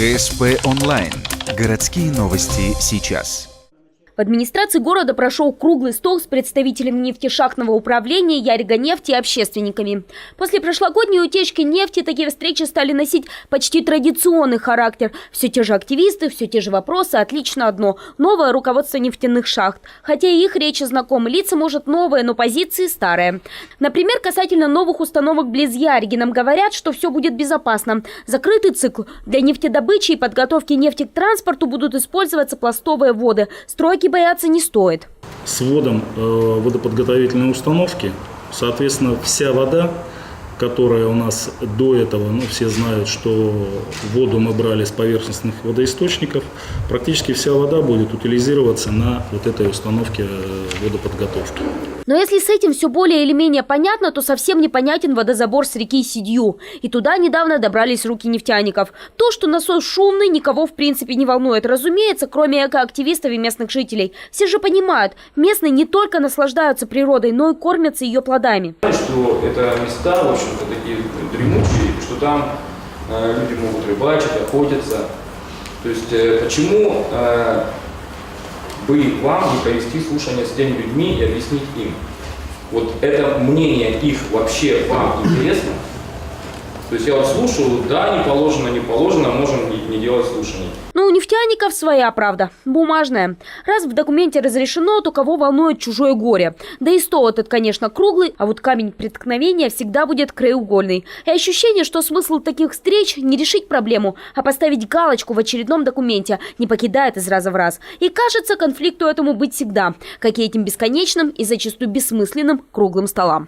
ГСП онлайн. Городские новости сейчас. В администрации города прошел круглый стол с представителями нефтешахтного управления, Яригонефти и общественниками. После прошлогодней утечки нефти такие встречи стали носить почти традиционный характер. Все те же активисты, все те же вопросы, отлично одно – новое руководство нефтяных шахт. Хотя и их речи знакомы, лица, может, новые, но позиции старые. Например, касательно новых установок близ Яриги нам говорят, что все будет безопасно. Закрытый цикл. Для нефтедобычи и подготовки нефти к транспорту будут использоваться пластовые воды. Стройки бояться не стоит. С вводом водоподготовительной установки, соответственно, вся вода, которая у нас до этого, все знают, что воду мы брали с поверхностных водоисточников, практически вся вода будет утилизироваться на вот этой установке водоподготовки. Но если с этим все более или менее понятно, то совсем непонятен водозабор с реки Сидью. И туда недавно добрались руки нефтяников. То, что насос шумный, никого в принципе не волнует. Разумеется, кроме экоактивистов и местных жителей. Все же понимают, местные не только наслаждаются природой, но и кормятся ее плодами. Что это места, в общем-то, такие дремучие, что там люди могут рыбачить, охотиться. То есть почему бы вам не провести слушание с теми людьми и объяснить им? Вот это мнение их вообще вам интересно? То есть я вот слушаю, да, не положено, можем не делать слушаний. Но у нефтяников своя правда, бумажная. Раз в документе разрешено, то кого волнует чужое горе? Да и стол этот, конечно, круглый, а вот камень преткновения всегда будет краеугольный. И ощущение, что смысл таких встреч не решить проблему, а поставить галочку в очередном документе, не покидает из раза в раз. И кажется, конфликту этому быть всегда, как и этим бесконечным и зачастую бессмысленным круглым столам.